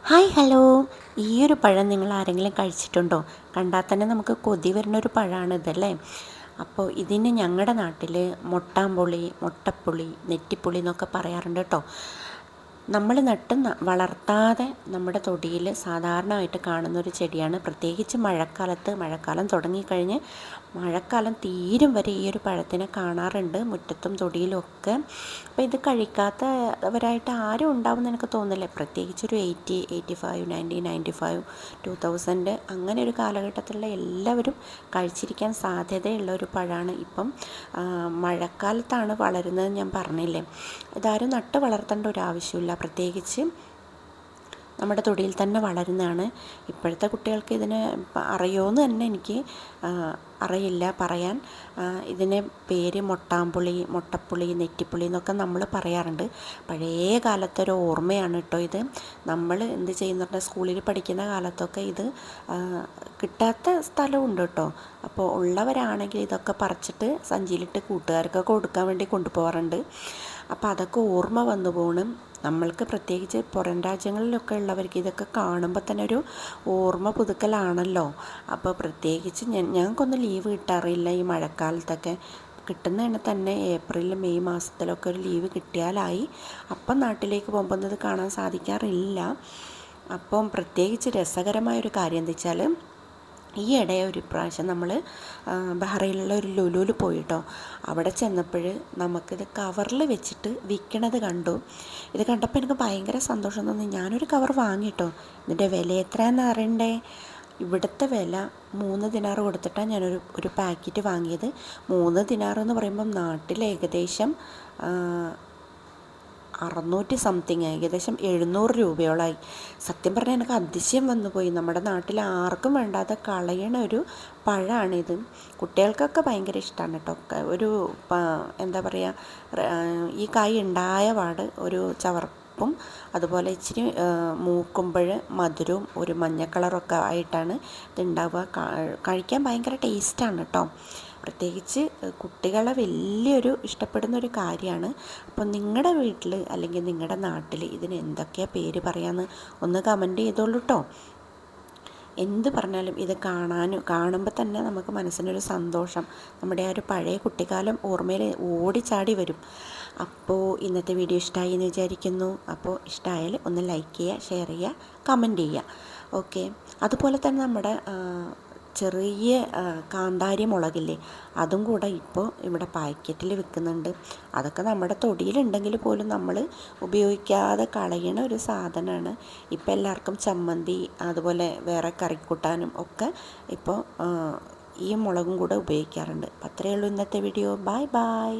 Hi hello. ഈ ഒരു പഴം നിങ്ങൾ ആരെങ്കിലും കഴിച്ചിട്ടുണ്ടോ? കണ്ടാൽ തന്നെ നമുക്ക് കൊതി വരുന്നൊരു പഴമാണ് ഇതല്ലേ. അപ്പോൾ ഇതിന് ഞങ്ങളുടെ നാട്ടിൽ മൊട്ടാമ്പുളി, മൊട്ടപ്പുളി, നെറ്റിപ്പുളി എന്നൊക്കെ പറയാറുണ്ട് കേട്ടോ. നമ്മൾ നട്ട് വളർത്താതെ നമ്മുടെ തൊടിയിൽ സാധാരണയായിട്ട് കാണുന്നൊരു ചെടിയാണ്. പ്രത്യേകിച്ച് മഴക്കാലം തുടങ്ങിക്കഴിഞ്ഞ് മഴക്കാലം തീരും വരെ ഈ ഒരു പഴത്തിനെ കാണാറുണ്ട് മുറ്റത്തും തൊടിയിലും ഒക്കെ. അപ്പോൾ ഇത് കഴിക്കാത്തവരായിട്ട് ആരും ഉണ്ടാവുമെന്ന് എനിക്ക് തോന്നുന്നില്ല. പ്രത്യേകിച്ചൊരു 85, 95, 2000 അങ്ങനെ ഒരു കാലഘട്ടത്തിലുള്ള എല്ലാവരും കഴിച്ചിരിക്കാൻ സാധ്യതയുള്ള ഒരു പഴമാണ്. ഇപ്പം മഴക്കാലത്താണ് വളരുന്നത് ഞാൻ പറഞ്ഞില്ലേ. ഇതാരും നട്ട് വളർത്തേണ്ട ഒരു ആവശ്യമില്ല. പ്രത്യേകിച്ച് നമ്മുടെ തൊടിയിൽ തന്നെ വളരുന്നതാണ്. ഇപ്പോഴത്തെ കുട്ടികൾക്ക് ഇതിന് അറിയുമോയെന്ന് തന്നെ എനിക്ക് അറിയില്ല പറയാൻ. ഇതിനെ പേര് മൊട്ടാമ്പുളി, മൊട്ടപ്പുളി, നെറ്റിപ്പുളി എന്നൊക്കെ നമ്മൾ പറയാറുണ്ട്. പഴയ കാലത്തെ ഒരു ഓർമ്മയാണ് കേട്ടോ ഇത്. നമ്മൾ എന്ത് ചെയ്യുന്നുണ്ട്, സ്കൂളിൽ പഠിക്കുന്ന കാലത്തൊക്കെ ഇത് കിട്ടാത്ത സ്ഥലമുണ്ട് കേട്ടോ. അപ്പോൾ ഉള്ളവരാണെങ്കിൽ ഇതൊക്കെ പറിച്ചിട്ട് സഞ്ചിയിലിട്ട് കൂട്ടുകാർക്കൊക്കെ കൊടുക്കാൻ വേണ്ടി കൊണ്ടുപോകാറുണ്ട്. അപ്പോൾ അതൊക്കെ ഓർമ്മ വന്നു പോകണം. നമ്മൾക്ക് പ്രത്യേകിച്ച് പുറം രാജ്യങ്ങളിലൊക്കെ ഉള്ളവർക്ക് ഇതൊക്കെ കാണുമ്പോൾ തന്നെ ഒരു ഓർമ്മ പുതുക്കലാണല്ലോ. അപ്പോൾ പ്രത്യേകിച്ച് ഞങ്ങൾക്കൊന്നും ലീവ് കിട്ടാറില്ല ഈ മഴക്കാലത്തൊക്കെ. കിട്ടുന്നതിന് തന്നെ ഏപ്രിൽ മെയ് മാസത്തിലൊക്കെ ഒരു ലീവ് കിട്ടിയാലായി. അപ്പം നാട്ടിലേക്ക് പോകുമ്പോൾ ഇത് കാണാൻ സാധിക്കാറില്ല. അപ്പം പ്രത്യേകിച്ച് രസകരമായൊരു കാര്യം എന്താ വെച്ചാൽ, ഈ ഇടയെ ഒരു പ്രാവശ്യം നമ്മൾ ബഹ്റൈനിലുള്ള ഒരു ലുലുവിൽ പോയിട്ടോ. അവിടെ ചെന്നപ്പോൾ നമുക്കിത് കവറിൽ വെച്ചിട്ട് വിൽക്കണത് കണ്ടു. ഇത് കണ്ടപ്പോൾ എനിക്ക് ഭയങ്കര സന്തോഷം തോന്നി. ഞാനൊരു കവർ വാങ്ങിട്ടോ. ഇതിൻ്റെ വില എത്രയാണെന്ന് അറിയണ്ടേ? ഇവിടുത്തെ വില 3 ദിനാർ കൊടുത്തിട്ടാണ് ഞാനൊരു പാക്കറ്റ് വാങ്ങിയത്. 3 ദിനാർ എന്ന് പറയുമ്പം നാട്ടിൽ ഏകദേശം 600 സംതിങ്, ഏകദേശം 700 രൂപയോളമായി. സത്യം പറഞ്ഞാൽ എനിക്ക് അതിശയം വന്നുപോയി. നമ്മുടെ നാട്ടിൽ ആർക്കും വേണ്ടാതെ കളയണ ഒരു പഴമാണിത്. കുട്ടികൾക്കൊക്കെ ഭയങ്കര ഇഷ്ടമാണ് കേട്ടോ. ഒരു എന്താ പറയുക, ഈ കായ് ഉണ്ടായ പാട് ഒരു ചവർപ്പും അതുപോലെ ഇച്ചിരി മൂക്കുമ്പോൾ മധുരവും ഒരു മഞ്ഞ കളറൊക്കെ ആയിട്ടാണ് ഇതുണ്ടാവുക. കഴിക്കാൻ ഭയങ്കര ടേസ്റ്റാണ് കേട്ടോ. പ്രത്യേകിച്ച് കുട്ടികളെ വലിയൊരു ഇഷ്ടപ്പെടുന്നൊരു കാര്യമാണ്. അപ്പോൾ നിങ്ങളുടെ വീട്ടിൽ അല്ലെങ്കിൽ നിങ്ങളുടെ നാട്ടിൽ ഇതിന് എന്തൊക്കെയാണ് പേര് പറയാമെന്ന് ഒന്ന് കമൻറ്റ് ചെയ്തോളൂ കേട്ടോ. എന്ത് പറഞ്ഞാലും ഇത് കാണുമ്പോൾ തന്നെ നമുക്ക് മനസ്സിനൊരു സന്തോഷം, നമ്മുടെ ആ ഒരു പഴയ കുട്ടിക്കാലം ഓർമ്മയിൽ ഓടിച്ചാടി വരും. അപ്പോൾ ഇന്നത്തെ വീഡിയോ ഇഷ്ടമായി എന്ന് വിചാരിക്കുന്നു. അപ്പോൾ ഇഷ്ടമായാൽ ഒന്ന് ലൈക്ക് ചെയ്യുക, ഷെയർ ചെയ്യുക, കമൻറ്റ് ചെയ്യുക. ഓക്കെ. അതുപോലെ തന്നെ നമ്മുടെ ചെറിയ കാന്താരി മുളകില്ലേ, അതും കൂടെ ഇപ്പോൾ ഇവിടെ പാക്കറ്റിൽ വിൽക്കുന്നുണ്ട്. അതൊക്കെ നമ്മുടെ തൊടിയിലുണ്ടെങ്കിൽ പോലും നമ്മൾ ഉപയോഗിക്കാതെ കളയണ ഒരു സാധനമാണ്. ഇപ്പോൾ എല്ലാവർക്കും ചമ്മന്തി അതുപോലെ വേറെ കറിക്കൂട്ടാനും ഒക്കെ ഇപ്പോൾ ഈ മുളകും കൂടെ ഉപയോഗിക്കാറുണ്ട്. അപ്പോൾ അത്രയേ ഉള്ളൂ ഇന്നത്തെ വീഡിയോ. Bye bye.